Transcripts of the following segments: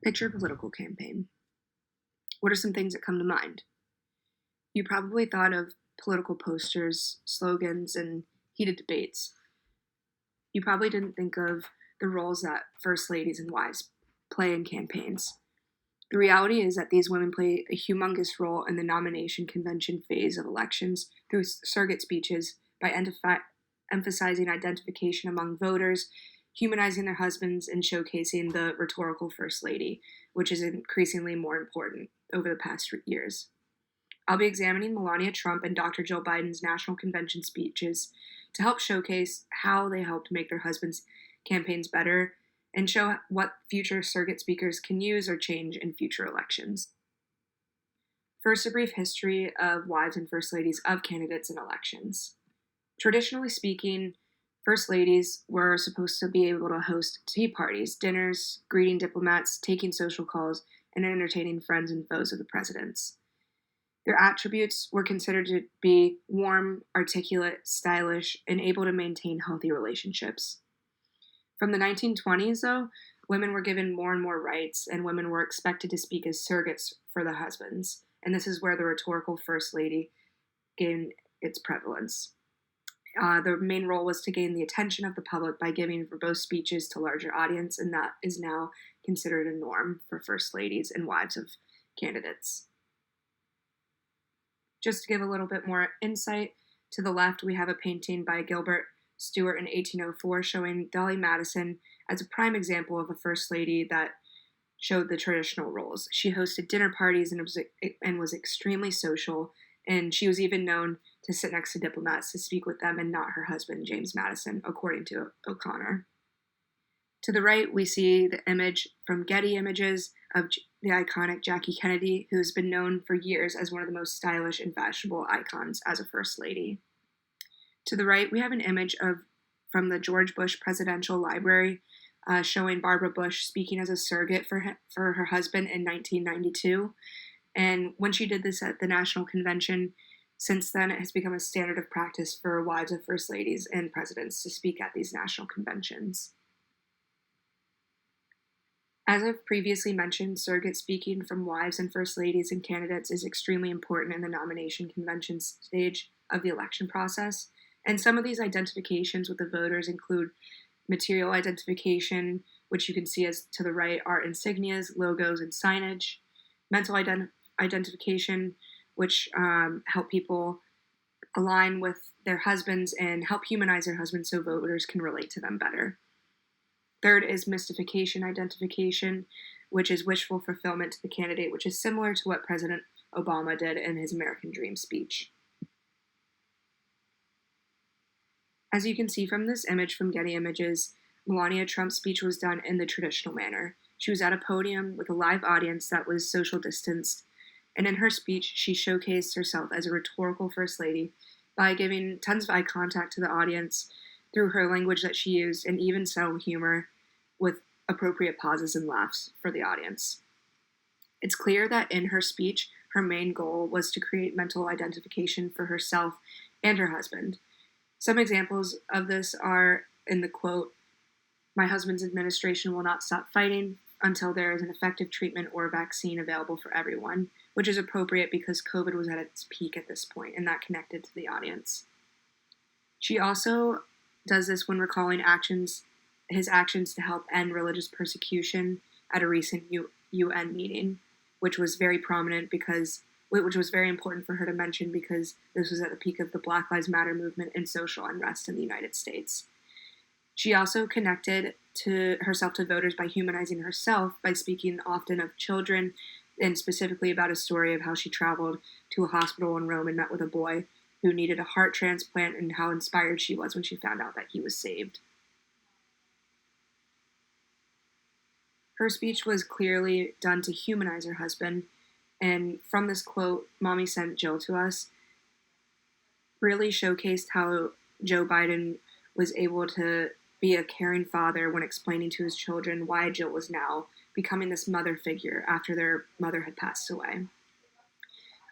Picture a political campaign. What are some things that come to mind? You probably thought of political posters, slogans, and heated debates. You probably didn't think of the roles that first ladies and wives play in campaigns. The reality is that these women play a humongous role in the nomination convention phase of elections through surrogate speeches by emphasizing identification among voters, humanizing their husbands, and showcasing the rhetorical first lady, which is increasingly more important over the past years. I'll be examining Melania Trump and Dr. Jill Biden's national convention speeches to help showcase how they helped make their husbands' campaigns better and show what future surrogate speakers can use or change in future elections. First, a brief history of wives and first ladies of candidates in elections. Traditionally speaking, first ladies were supposed to be able to host tea parties, dinners, greeting diplomats, taking social calls, and entertaining friends and foes of the presidents. Their attributes were considered to be warm, articulate, stylish, and able to maintain healthy relationships. From the 1920s, though, women were given more and more rights, and women were expected to speak as surrogates for the husbands. And this is where the rhetorical first lady gained its prevalence. The main role was to gain the attention of the public by giving verbose speeches to larger audience, and that is now considered a norm for first ladies and wives of candidates. Just to give a little bit more insight, to the left we have a painting by Gilbert Stuart in 1804 showing Dolly Madison as a prime example of a first lady that showed the traditional roles. She hosted dinner parties and was extremely social, and she was even known to sit next to diplomats to speak with them and not her husband, James Madison, according to O'Connor. To the right, we see the image from Getty Images of the iconic Jackie Kennedy, who has been known for years as one of the most stylish and fashionable icons as a first lady. To the right, we have an image from the George Bush Presidential Library showing Barbara Bush speaking as a surrogate for her husband in 1992. And when she did this at the National Convention, since then it has become a standard of practice for wives of first ladies and presidents to speak at these national conventions. As I've previously mentioned, surrogate speaking from wives and first ladies and candidates is extremely important in the nomination convention stage of the election process. And some of these identifications with the voters include material identification, which you can see as to the right are insignias, logos, and signage. Mental identification, which help people align with their husbands and help humanize their husbands so voters can relate to them better. Third is mystification identification, which is wishful fulfillment to the candidate, which is similar to what President Obama did in his American Dream speech. As you can see from this image from Getty Images, Melania Trump's speech was done in the traditional manner. She was at a podium with a live audience that was social distanced, and in her speech, she showcased herself as a rhetorical first lady by giving tons of eye contact to the audience through her language that she used and even subtle humor with appropriate pauses and laughs for the audience. It's clear that in her speech, her main goal was to create mental identification for herself and her husband. Some examples of this are in the quote, "My husband's administration will not stop fighting until there is an effective treatment or vaccine available for everyone," which is appropriate because COVID was at its peak at this point, and that connected to the audience. She also does this when recalling his actions to help end religious persecution at a recent UN meeting, which was very prominent which was very important for her to mention because this was at the peak of the Black Lives Matter movement and social unrest in the United States. She also connected herself to voters by humanizing herself by speaking often of children and specifically about a story of how she traveled to a hospital in Rome and met with a boy who needed a heart transplant and how inspired she was when she found out that he was saved. Her speech was clearly done to humanize her husband, and from this quote, "Mommy sent Jill to us," really showcased how Joe Biden was able to be a caring father when explaining to his children why Jill was now becoming this mother figure after their mother had passed away.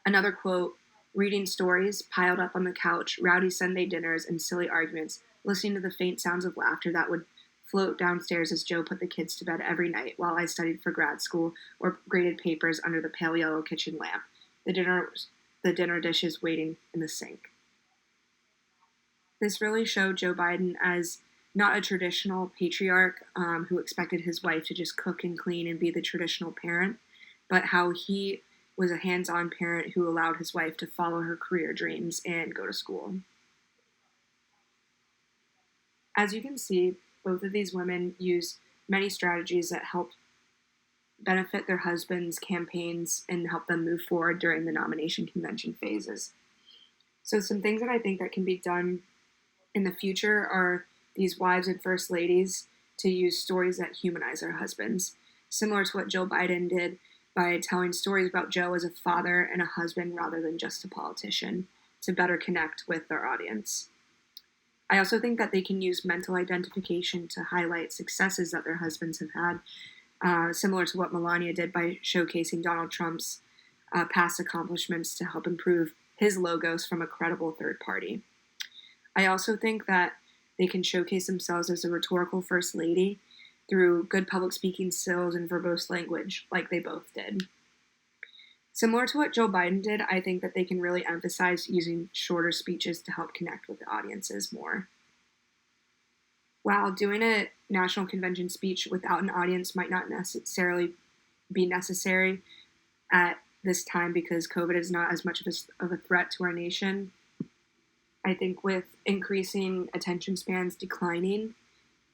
Another quote, "Reading stories, piled up on the couch, rowdy Sunday dinners, and silly arguments, listening to the faint sounds of laughter that would float downstairs as Joe put the kids to bed every night while I studied for grad school or graded papers under the pale yellow kitchen lamp, the dinner dishes waiting in the sink. This really showed Joe Biden as not a traditional patriarch who expected his wife to just cook and clean and be the traditional parent, but how he was a hands-on parent who allowed his wife to follow her career dreams and go to school. As you can see, both of these women use many strategies that help benefit their husbands' campaigns and help them move forward during the nomination convention phases. So some things that I think that can be done in the future are these wives and first ladies to use stories that humanize their husbands, similar to what Joe Biden did by telling stories about Joe as a father and a husband rather than just a politician to better connect with their audience. I also think that they can use mental identification to highlight successes that their husbands have had, similar to what Melania did by showcasing Donald Trump's past accomplishments to help improve his logos from a credible third party. I also think that they can showcase themselves as a rhetorical first lady through good public speaking skills and verbose language, like they both did. Similar to what Joe Biden did, I think that they can really emphasize using shorter speeches to help connect with the audiences more. While doing a national convention speech without an audience might not necessarily be necessary at this time because COVID is not as much of a threat to our nation, I think with increasing attention spans declining,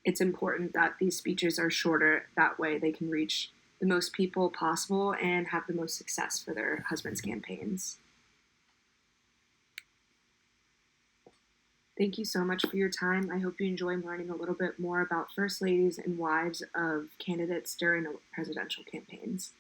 it's important that these speeches are shorter. That way they can reach the most people possible and have the most success for their husbands' campaigns. Thank you so much for your time. I hope you enjoy learning a little bit more about first ladies and wives of candidates during presidential campaigns.